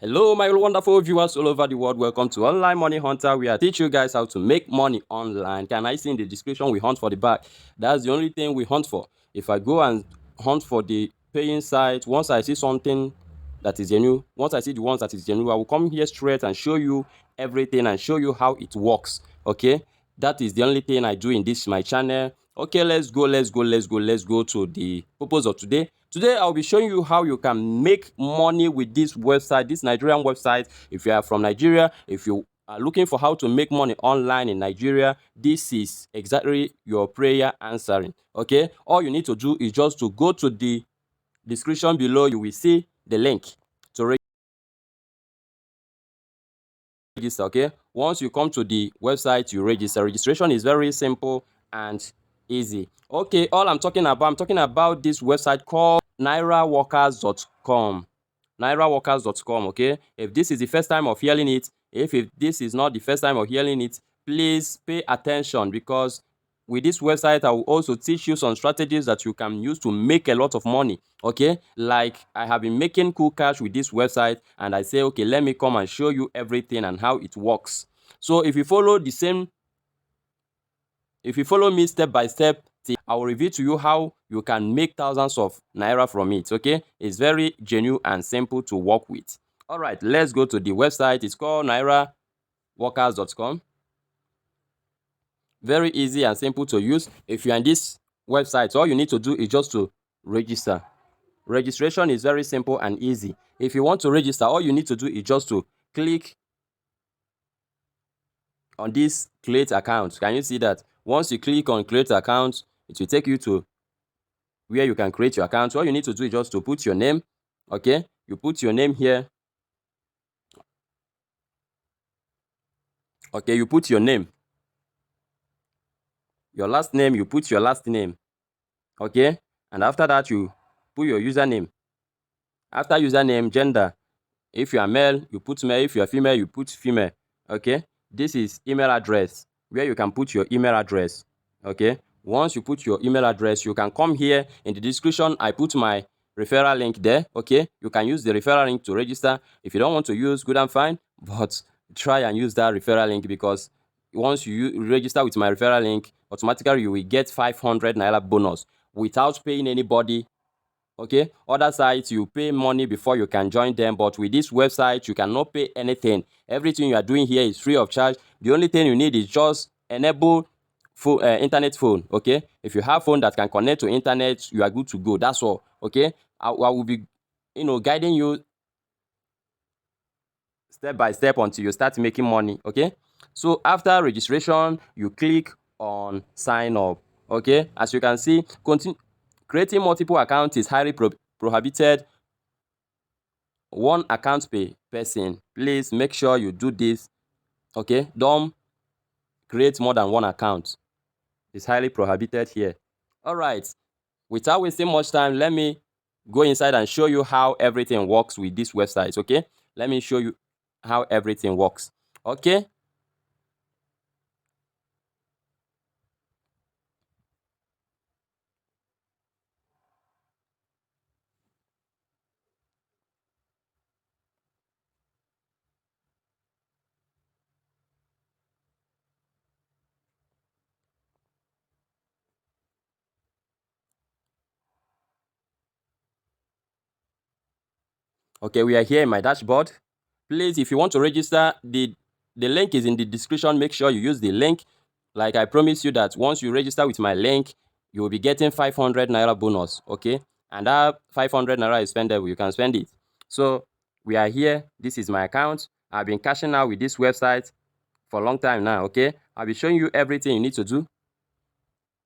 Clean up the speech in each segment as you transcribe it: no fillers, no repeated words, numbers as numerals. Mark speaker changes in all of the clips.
Speaker 1: Hello, my wonderful viewers all over the world. Welcome to Online Money Hunter. We are teach you guys how to make money online. Can I see in the description we hunt for the bag? That's the only thing we hunt for. If I go and hunt for the paying site, once I see something that is genuine, once I see the ones that is genuine, I will come here straight and show you everything and show you how it works. Okay, that is the only thing I do in this my channel. Okay, let's go to the purpose of today. Today I'll be showing you how you can make money with this website, this Nigerian website. If you are from Nigeria, if you are looking for how to make money online in Nigeria, this is exactly your prayer answering. Okay, all you need to do is just to go to the description below. You will see the link to register. Okay, once you come to the website, you register. Registration is very simple and easy. Okay, all I'm talking about this website called nairaworkers.com. nairaworkers.com. Okay, if this is the first time of hearing it, if this is not the first time of hearing it, please pay attention, because with this website I will also teach you some strategies that you can use to make a lot of money. Okay, like I have been making cool cash with this website, and I say, okay, let me come and show you everything and how it works. So if you follow me step by step, I will reveal to you how you can make thousands of naira from it. Okay, it's very genuine and simple to work with. All right, let's go to the website. It's called nairaworkers.com. Very easy and simple to use. If you're on this website, all you need to do is just to register. Registration is very simple and easy. If you want to register, all you need to do is just to click on this create account. Can you see that? Once you click on create account, it will take you to where you can create your account. All you need to do is just to put your name. Okay, you put your name here. Okay, you put your name, your last name, you put your last name. Okay, and after that you put your username. After username, gender. If you are male, you put male. If you are female, you put female. Okay, this is email address, where you can put your email address. Okay, once you put your email address, you can come here in the description. I put my referral link there. Okay, you can use the referral link to register. If you don't want to use, good and fine, but try and use that referral link, because once you register with my referral link, automatically you will get 500 naira bonus without paying anybody. Okay, other sites you pay money before you can join them, but with this website you cannot pay anything. Everything you are doing here is free of charge. The only thing you need is just enable internet phone. Okay, if you have phone that can connect to internet, you are good to go. That's all. Okay, I will be guiding you step by step until you start making money. Okay, so after registration you click on sign up. Okay, as you can see, creating multiple accounts is highly prohibited. One account per person. Please make sure you do this. Okay, don't create more than one account. It's highly prohibited here. All right, without wasting much time, let me go inside and show you how everything works with this website. Okay, let me show you how everything works. Okay, okay, we are here in my dashboard. Please, if you want to register, the link is in the description. Make sure you use the link. Like I promise you that once you register with my link, you will be getting 500 naira bonus. Okay, and that 500 naira is spendable. You can spend it. So we are here. This is my account. I've been cashing out with this website for a long time now. Okay, I'll be showing you everything you need to do.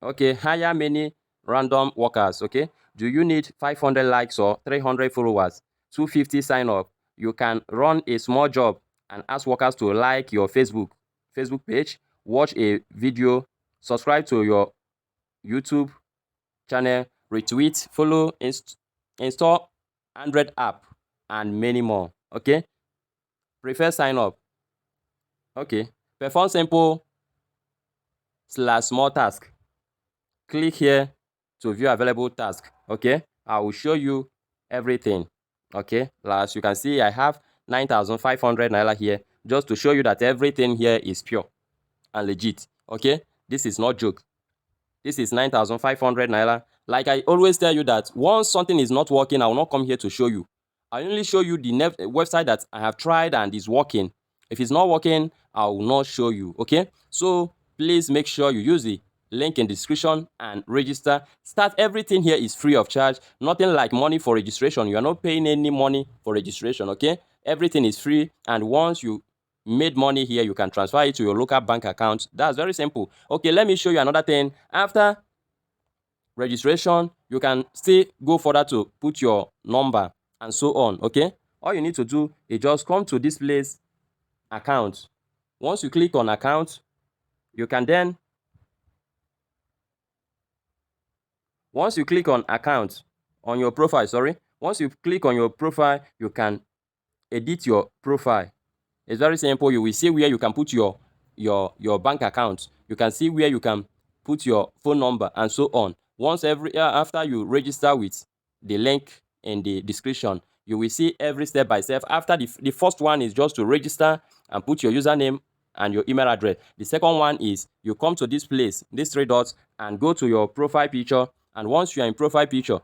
Speaker 1: Okay, hire many random workers. Okay, do you need 500 likes or 300 followers, 250 sign up? You can run a small job and ask workers to like your Facebook page, watch a video, subscribe to your YouTube channel, retweet, follow, install Android app, and many more. Okay, prefer sign up. Okay, perform simple / small task. Click here to view available task. Okay, I will show you everything. Okay, as you can see, I have 9,500 naira here, just to show you that everything here is pure and legit. Okay, this is not joke. This is 9,500 naira. Like I always tell you that once something is not working, I will not come here to show you. I only show you the website that I have tried and is working. If it's not working, I will not show you. Okay, so please make sure you use the link in the description and register. Start. Everything here is free of charge. Nothing like money for registration. You are not paying any money for registration. Okay, everything is free, and once you made money here, you can transfer it to your local bank account. That's very simple. Okay, let me show you another thing. After registration, you can still go further to put your number and so on. Okay, all you need to do is just come to this place, account. Once you click on account, you can then, once you click on account on your profile, sorry, once you click on your profile, you can edit your profile. It's very simple. You will see where you can put your bank account. You can see where you can put your phone number and so on. Once after you register with the link in the description, you will see every step by step. After the first one is just to register and put your username and your email address. The second one is you come to this place, these three dots, and go to your profile picture. And once you are in profile picture,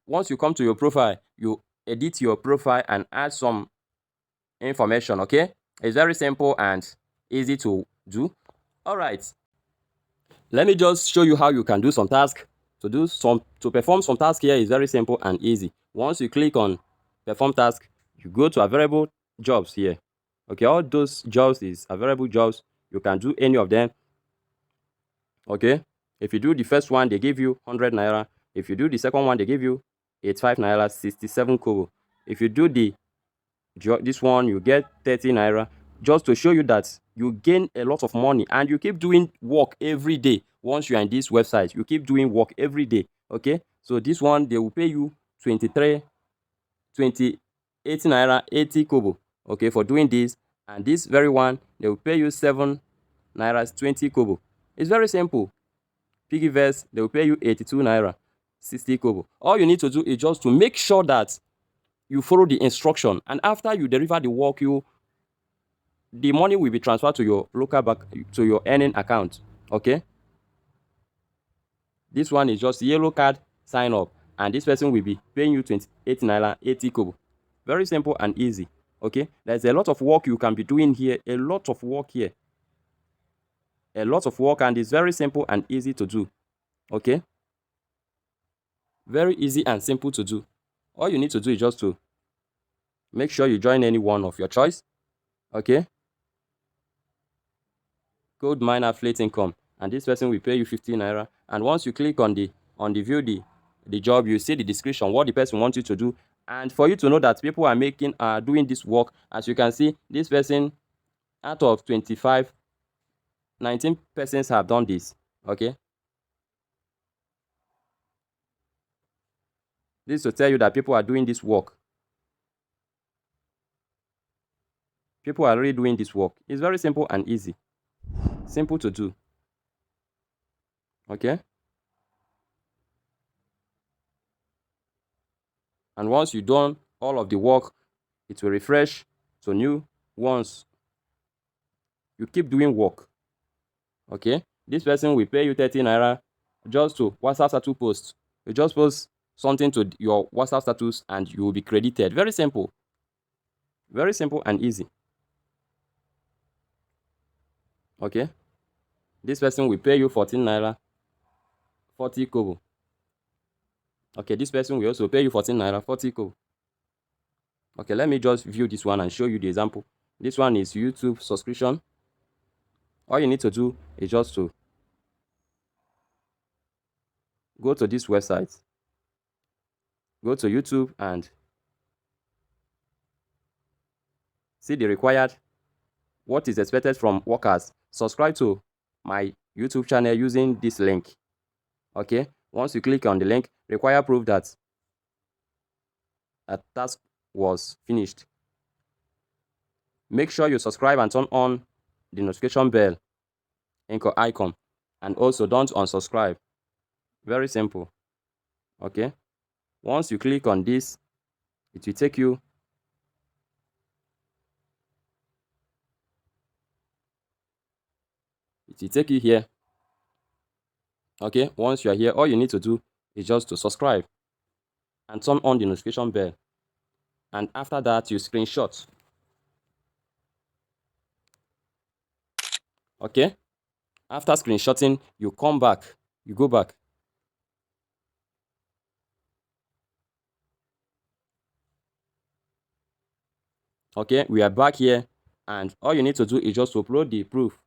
Speaker 1: once you come to your profile, you edit your profile and add some information. Okay, it's very simple and easy to do. All right, let me just show you how you can do some task. To perform some task here is very simple and easy. Once you click on perform task, you go to available jobs here. Okay, all those jobs is available jobs. You can do any of them. Okay, if you do the first one, they give you 100 naira. If you do the second one, they give you 85 naira, 67 kobo. If you do this one, you get 30 naira, just to show you that you gain a lot of money and you keep doing work every day. Once you are in this website, you keep doing work every day. Okay, so this one, they will pay you 28 naira 80 kobo, okay, for doing this. And this very one, they will pay you 7 naira 20 kobo. It's very simple. Piggyverse, they will pay you 82 naira 60 kobo. All you need to do is just to make sure that you follow the instruction, and after you deliver the work, the money will be transferred to your local bank, to your earning account. Okay, this one is just yellow card sign up, and this person will be paying you 28 naira 80 kobo. Very simple and easy. Okay, there's a lot of work you can be doing here, a lot of work here, a lot of work, and it's very simple and easy to do. Okay, very easy and simple to do. All you need to do is just to make sure you join any one of your choice. Okay, gold mine affiliate income, and this person will pay you 15 naira. And once you click on the view the job, you see the description, what the person wants you to do. And for you to know that people are doing this work, as you can see, this person, out of 25, 19 persons have done this. Okay, this is to tell you that people are doing this work. People are really doing this work. It's very simple and easy, simple to do. Okay, and once you've done all of the work, it will refresh to new ones. You keep doing work. Okay, this person will pay you 30 naira just to WhatsApp status post. You just post something to your WhatsApp status and you will be credited. Very simple and easy. Okay, this person will pay you 14 naira 40 kobo. Okay, this person will also pay you 14 naira 40 kobo. Okay, let me just view this one and show you the example. This one is YouTube subscription. All you need to do is just to go to this website, go to YouTube and see the required, what is expected from workers. Subscribe to my YouTube channel using this link. Okay, once you click on the link, require proof that a task was finished. Make sure you subscribe and turn on the notification bell icon, and also don't unsubscribe. Very simple. Okay, once you click on this, it will take you it will take you here. Okay, once you are here, all you need to do is just to subscribe and turn on the notification bell. And after that, you screenshot. Okay, after screenshotting, you come back, you go back. Okay, we are back here, and all you need to do is just to upload the proof.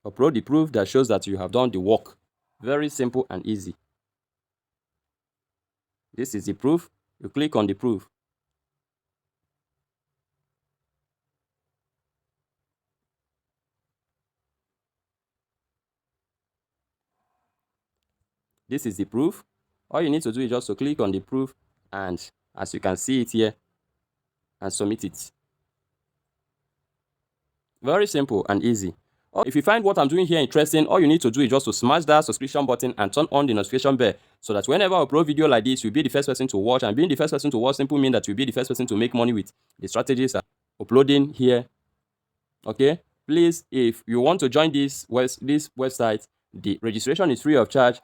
Speaker 1: Upload the proof that shows that you have done the work. Very simple and easy. This is the proof. You click on the proof. This is the proof. All you need to do is just to click on the proof, and as you can see it here, and submit it. Very simple and easy. If you find what I'm doing here interesting, all you need to do is just to smash that subscription button and turn on the notification bell, so that whenever I upload video like this, you'll be the first person to watch. And being the first person to watch simply means that you'll be the first person to make money with the strategies I'm uploading here. Okay, please, if you want to join this website, the registration is free of charge.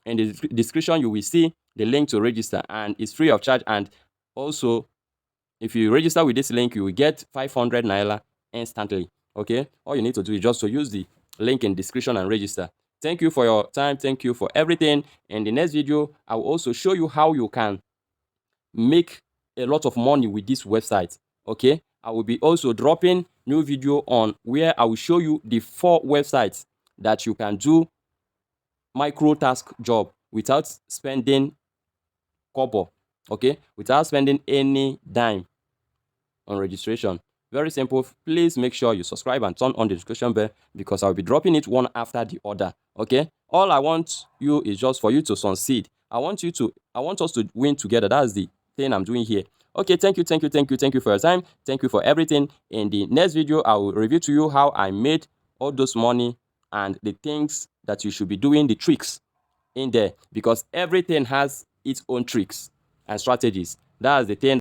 Speaker 1: In the description, you will see the link to register, and it's free of charge. And also, if you register with this link, you will get 500 Naira instantly. Okay, all you need to do is just to use the link in description and register. Thank you for your time. Thank you for everything. In the next video, I will also show you how you can make a lot of money with this website. Okay, I will be also dropping new video on where I will show you the 4 websites that you can do micro task job without spending kobo. Okay, without spending any dime on registration. Very simple. Please make sure you subscribe and turn on the notification bell, because I'll be dropping it one after the other. Okay, all I want you is just for you to succeed. I want us to win together. That's the thing I'm doing here. Okay, thank you for your time. Thank you for everything. In the next video, I will review to you how I made all those money and the things that you should be doing, the tricks in there, because everything has its own tricks and strategies. That's the thing.